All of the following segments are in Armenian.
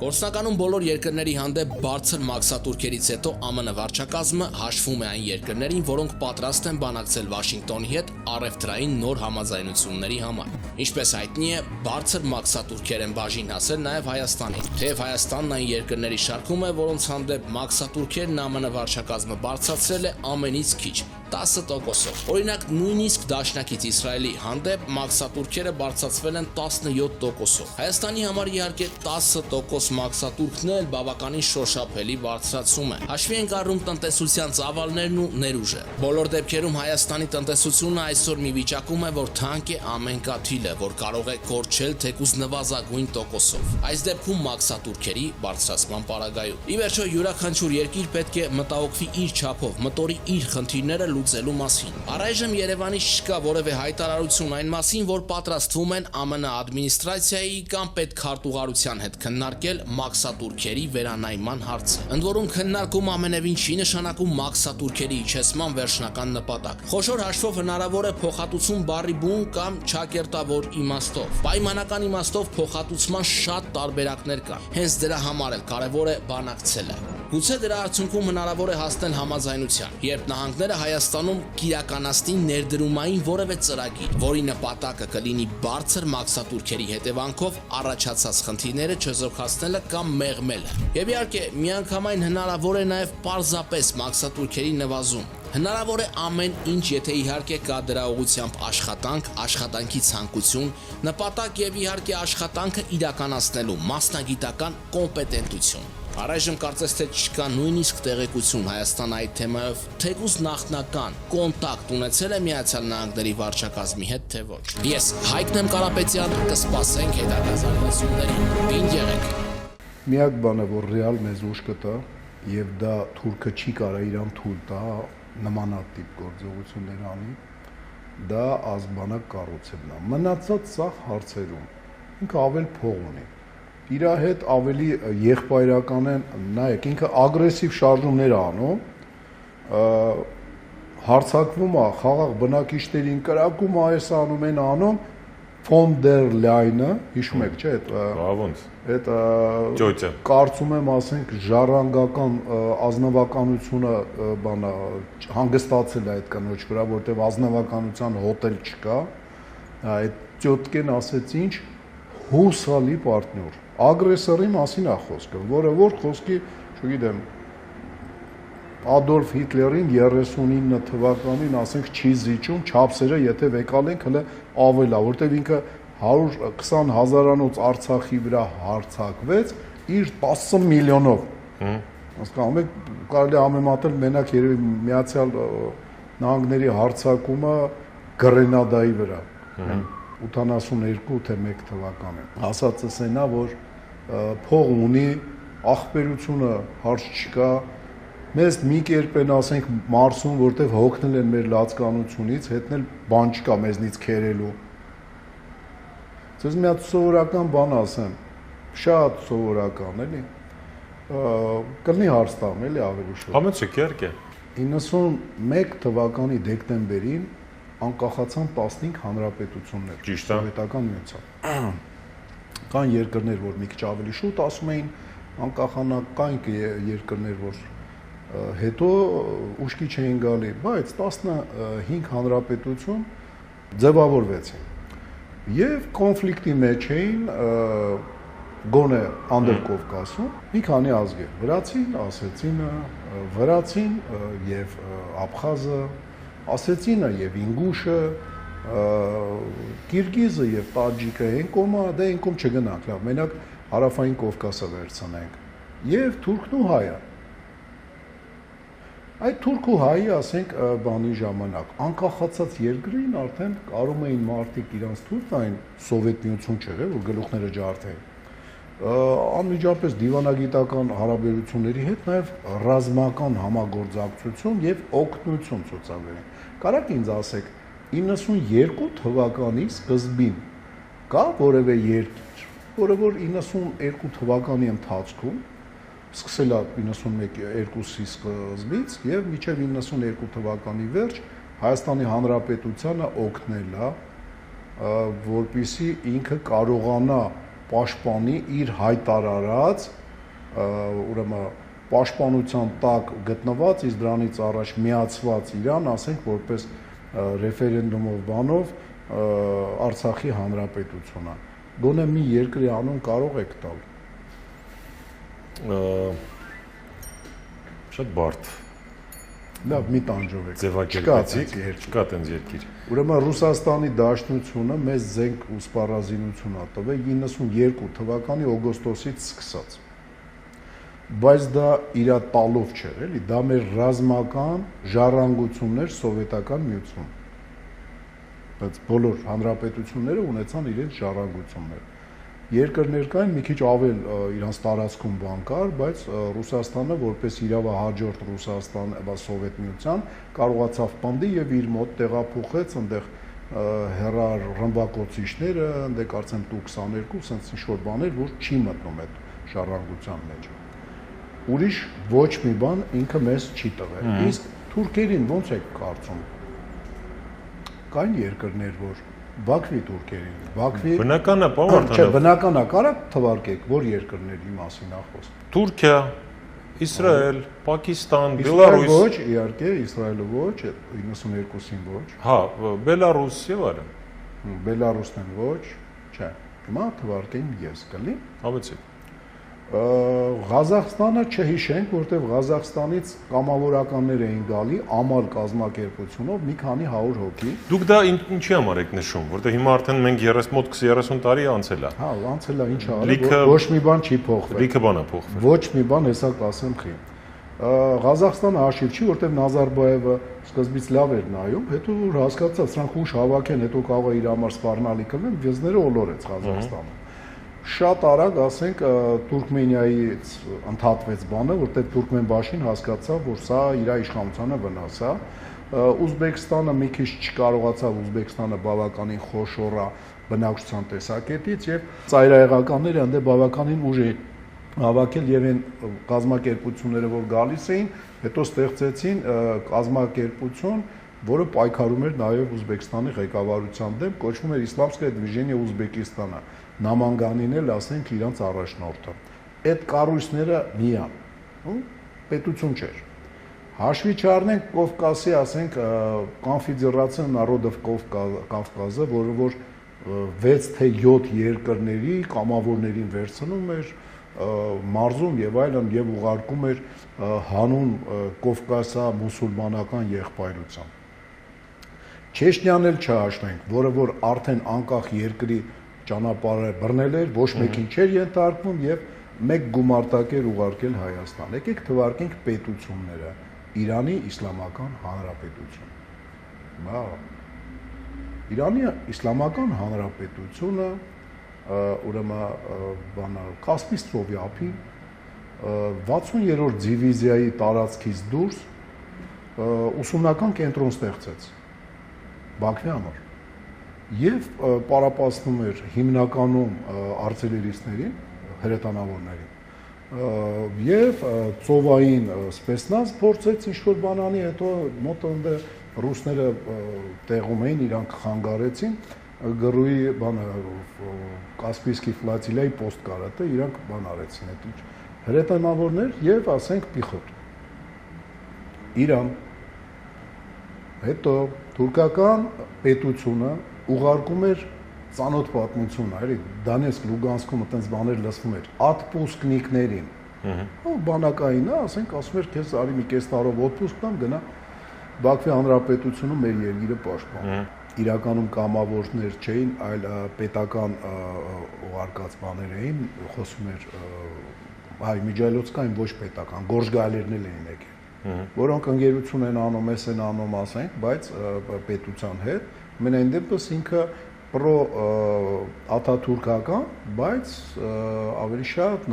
Գործնականում բոլոր երկրների հանդեպ բարձր մաքսատուրքերից հետո ԱՄՆ վարչակազմը հաշվում է այն երկրներին, որոնք պատրաստ են բանակցել Վաշինգտոնի հետ առևտրային նոր համաձայնությունների համար։ Ինչպես հայտնի է, բարձր մաքսատուրքեր են բաժին հասել նաև Հայաստանին։ Թեև Հայաստանն այն երկրների շարքում է, որոնց հանդեպ մաքսատուրքերն ԱՄՆ վարչակազմը բարձրացրել է ամենից քիչ՝ 10%-ով։ Օրինակ, նույնիսկ դաշնակից Իսրայելի հանդեպ մաքսատուրքերը բարձրացվել են 17%-ով։ Հայաստանի համար իհարկե 10% մաքսատուրքն էլ բավականին շոշափելի բարձրացում է։ Հաշվի ենք առնում տնտեսության ծավալներն ու ներուժը։ Բոլոր դեպքերում Հայաստանի տնտեսությունը այսօր մի վիճակում է, որ թանկ է ամեն կաթիլը, որ կարող է կորչել թեկուզ նվազագույն տոկոսով։ Այս դեպքում մաքսատուրքերի բարձրացման պարագայում։ Ի վերջո, յուրաքանչյուր երկիր պետք է մտահոգվի իր չափով, մտորի իր խնդիրները լուծելու մասին։ Առայժմ Երևանի չկա որևէ հայտարարություն այն մասին, որ պատրաստվում են ԱՄՆ ադմինիստրացիայի կամ պետքարտուղարության հետ քննարկել մաքսատուրքերի վերանայման հարցը։ Ընդ որում, քննարկում ամենևին չի նշանակում մաքսատուրքերի իջեցման վերջնական նպատակ։ Խոշոր հաշվով հնարավոր է փոխհատուցում բառի բուն կամ ճակերտավոր իմաստով։ Պայմանական իմաստով փոխհատուցման շատ տարբերակներ կան։ Հենց դրա համար էլ կարևոր է բանակցելը։ Գուցե դրա արդյունքում հնարավոր է հասնել համաձայնության, երբ նահանգները Հայաստանում կիրականացնի ներդրումային որևէ ծրագիր, որի նպատակը կլինի բարձր մաքսատուրքերի հետևանքով առաջացած խնդիրները չեզոքացնելը կամ մեղմելը։ Եվ իհարկե, միանգամայն հնարավոր է նաև պարզապես մաքսատուրքերի նվազում։ Հնարավոր է ամեն ինչ, եթե իհարկե կա դրա ուղղությամբ աշխատանք, աշխատանքի ցանկություն, նպատակ եւ իհարկե աշխատանքը իրականացնելու մասնագիտական կոմպետենտություն։ Առայժմ կարծես թե չկա նույնիսկ տեղեկություն Հայաստան այդ թեմայով թեկուզ նախնական կոնտակտ ունեցել է Միացյալ Նահանգների վարչակազմի հետ, թե ոչ։ Ես Հայկն եմ Կարապետյան, կսպասենք հետագա զարգացումներին։ Պինդ եղեք։ Միակ բանը, որ ռեալ մեզ ուժ կտա, եւ դա թուրքը չի կարա իրան թույլ տա նմանատիպ գործողություններ անի, դա ազգանակ կառուցելն է։ Մնացած սա հարցերում ինքը ավել փող ունի։ Իր հետ ավելի եղբայրական են, նայեք, ինքը ագրեսիվ շարժումներ անում, հարձակվում է խաղաղ բնակիչներին, կրակում է, այս անում են անում, ֆոն դեր լայնը, հիշում եք, չէ՞, այդ կարծում եմ, ասենք, ժառանգական ազնվականությունը բանա հանգստացել է այդ կնոջ վրա, որտեղ ազնվականության հոտել չկա, այդ տյոտկեն ասեց ինչ, հուսալի պարտներ, ագրեսորի մասին է խոսքը, որ խոսքի, չգիտեմ, Ադոլֆ Հիտլերին 39 թվականին, ասենք, չի զիջում, չափսերը, եթե վեկալ ենք, հələ ավել է, որտեղ ինքը 120 հազարանոց Արցախի վրա հարձակվեց իր 10 միլիոնով։ Հասկանում եք, կարելի է համեմատել մենակ երևի Միացյալ Նահանգների հարձակումը Գրենադայի վրա 82 թե 1 թվականին։ Ասածս այն է, որ փող ունի, ախպերությունը հարց չկա, մեզ մի կերպ են, ասենք, Մարսում, որտեղ հոգնել են մեր լացկանությունից, հետնել բան չկա մեզնից քերելու։ Ձեզ մի հատ սովորական բան ասեմ, շատ սովորական, էլի, կլինի հարց տամ, էլի ավելի շուտ։ Համեցեք, իհարկե։ 91 թվականի դեկտեմբերին անկախացան 15 հանրապետություններ Սովետական Միության։ Կան երկրներ, որ մի քիչ ավելի շուտ ասում էին անկախանա, կան երկրներ, որ հետո ուշքի չէին գալի, բայց 15 հանրապետություն ձևավորվեցին եւ կոնֆլիկտի մեջ էին գոնե Անդրկովկասում մի քանի ազգեր, վրացին, ասեցինը, վրացին եւ աբխազը, ասեցինը եւ ինգուշը, կիրգիզը եւ տաջիկը, հենկոմը, դե հենկոմ չգնանք, լավ, մենակ հարավային Կովկասը վերցնենք եւ թուրքն ու հայը։ Այդ թուրք ու հայի, ասենք, բանի ժամանակ անկախացած երկրին արդեն կարող էին մարդիկ իրանց թույլ տային, Սովետ միություն չեղավ, որ գլուխները ջարդեն, անմիջապես դիվանագիտական հարաբերությունների հետ նաև ռազմական համագործակցություն եւ օգնություն ցուցաբերեն։ Կարաք ինձ ասեք, 92 թվականի սկզբին կա որևէ երկիր, որը որ 92 թվականի ընթացքում սկսել է 91-2-ի սկզբից եւ մինչեւ 92 թվականի վերջ Հայաստանի Հանրապետությանը օգնել է, որպեսզի ինքը կարողանա պաշտպանի իր հայտարարած ուրեմն պաշտպանության տակ գտնված իսկ դրանից առաջ միացված իրան, ասենք որպես ռեֆերենդումով բանով Արցախի հանրապետությունը։ Գոնե մի երկրի անուն կարող եք տալ։ Շատ բարդ։ Լավ, մի տանջովեք։ Ձևակերպեցիք, չկա տենց երկիր։ Ուրեմն Ռուսաստանի Դաշնությունը մեզ զենք ու սպառազինություն ա տվել 92 թվականի օգոստոսից սկսած։ Բայց դա իր տալով չէր, էլի, դա մեր ռազմական ժառանգություններ սովետական միություն։ Բայց բոլոր հանրապետությունները ունեցան իրենց ժառանգություններ։ Երկրներ կային մի քիչ ավել իրանց տարածքում բան կար, բայց Ռուսաստանը որպես իրավահաջորդ Ռուսաստան, Սովետ միության կարողացավ պնդի եւ իր մոտ տեղափոխեց այնտեղ հեռար ռմբակոծիչները, այնտեղ կարծեմ Tu-22, sense ինչ-որ բաներ, որ չի մտնում այդ ժառանգության մեջ։ Ուրիշ ոչ մի բան ինքը մեզ չի տվել։ Իսկ թուրքերին ո՞նց եք կարծում։ Կային երկրներ, որ Բաքվի թուրքերին, Բաքվի Բնական է, պարոն Չէ, բնական է, կարա թվարկեք, որ երկրների մասին ա խոսքը։ Թուրքիա, Իսրայել, Պակիստան, Բելարուս։ Ոչ, իհարկե, Իսրայելը ոչ, 92-ին ոչ։ Հա, Բելարուս եւ այլն։ Բելարուսն են ոչ, չէ։ Հիմա թվարկենք ես, կլի։ Հավեցեք։ Ղազախստանը չհիշենք, որտեղ Ղազախստանից կամավորականներ էին գալի ամալ կազմակերպությունով մի քանի 100 հոգի։ Դուք դա ինչի համար եք նշում, որտեղ հիմա արդեն մենք մոտ 30 տարի անցել է։ Հա, անցել է, ինչ արել, ոչ մի բան չի փոխվել։ Լիքը բան է փոխվել։ Ոչ մի բան, հեսա կասեմ խի։ Ղազախստանը հաշիվ չի, որտեղ Նազարբաևը սկզբից լավ էր նայում, հետո որ հասկացա, սրանք ուշ հավաքեն, հետո կարող է իր համար սպառնալի կլինեն, վեզները օլորեց Ղազախստանը։ Շատ արագ, ասենք, Թուրքմենիայից ընդհատվեց բանը, որտեղ Թուրքմենբաշին հասկացավ, որ սա իր իշխանությանը վնաս է։ Ուզբեկստանը մի քիչ չկարողացավ, Ուզբեկստանը բավականին խոշոր է բնակչության տեսակետից եւ ծայրահեղականները այնտեղ բավականին ուժ էին հավաքել եւ այն կազմակերպությունները, որ գալիս էին, հետո ստեղծեցին կազմակերպություն, որը պայքարում էր նաեւ Ուզբեկստանի ղեկավարության դեմ, կոչվում էր Իսլամское движение Узбекистана։ Նամանգանին էլ ասենք իրանց առաջնորդը։ Այդ կառույցները միան, պետություն չէր։ Հաշվի չառնենք Կովկասի, ասենք, Կոնֆեդերացիա Народов Կովկազը, որը որ 6 թե 7 երկրների կամավորներին վերցնում էր մարզում եւ այլն եւ ուղարկում էր հանուն Կովկասա մուսուլմանական եղբայրության։ Չեչնյան էլ չհաշվենք, որը որ արդեն անկախ երկրի ճանապարհը բռնել էր, ոչ մեկին չէր ենթարկվում եւ մեկ գումարտակ էր ուղարկել Հայաստան։ Եկեք թվարկենք պետությունները։ Իրանի Իսլամական Հանրապետություն։ Բա Իրանի Իսլամական Հանրապետությունը ուրեմն բանը Կասպից ծովի ափին 60-րդ դիվիզիայի տարածքից դուրս ուսումնական կենտրոն ստեղծեց Բաքվի համար եւ պարապացնում էր հիմնականում արտիլերիստներին, հրետանավորներին եւ ծովային սպեցնազ փորձեց ինչ-որ բան անի, հետո մոտ այնտեղ ռուսները տեղում էին, իրանք խանգարեցին գրուի բանը Կասպիյսկի ֆլոտիլիայի պոստկարատը, իրանք բան արեցին, այդ ինչ հրետանավորներ եւ ասենք պիխոտ։ Իրան հետո թուրքական պետությունը ուղարկում էր ծանոթ պատմություն, այլ Դոնեցկ, Լուգանսկում այտենց բաներ լսվում էր ատպուսկնիկներին։ Ու բանակային է, ասենք, ասում էր, քեզ արի մի կես տարով օդպուսկ տամ, գնա Բաքվի Հանրապետությունում մեր երկիրը պաշտպան։ Իրականում կամավորներ չէին, այլ պետական ուղարկած բաներ էին, խոսում էր հայ միջայլոցկային ոչ պետական, գորժգալերներ էին եկել, որոնք ընկերություն են անում, էս են անում, ասենք, բայց պետության հետ, մենայն դեպս ինքը պրո աթաթուրքական, բայց ավելի շատ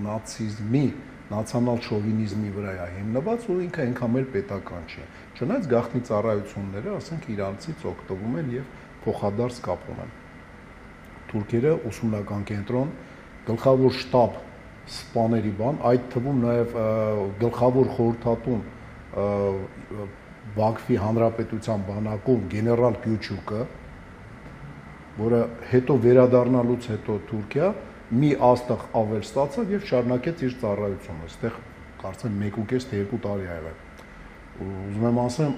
նացիզմի, նացիոնալ շովինիզմի վրա է հիմնված ու ինքը այնքան էլ պետական չէ։ Չնայած գաղտնի ծառայությունները, ասենք, իրանցից օգտվում են եւ փոխադարձ կապում են։ Թուրքերը ուսումնական կենտրոն, գլխավոր շտաբ սպաների բան, այդ թվում նաեւ գլխավոր խորհրդատուն Բաքվի Հանրապետության բանակում գեներալ Կյուչուկը, որը հետո վերադառնալուց հետո Թուրքիա մի աստղ ավել ստացավ եւ շարունակեց իր ծառայությունը։ Այստեղ կարծեմ 1.5 թե 2 տարի ա եղել։ Ուզում եմ ասեմ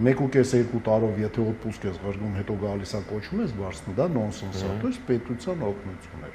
1.5-2 տարով եթե օդպուսկ ես ղրգում, հետո գալիս է կոչում ես բարձնում, դա նոնսենս է, то есть պետության օգնություն է։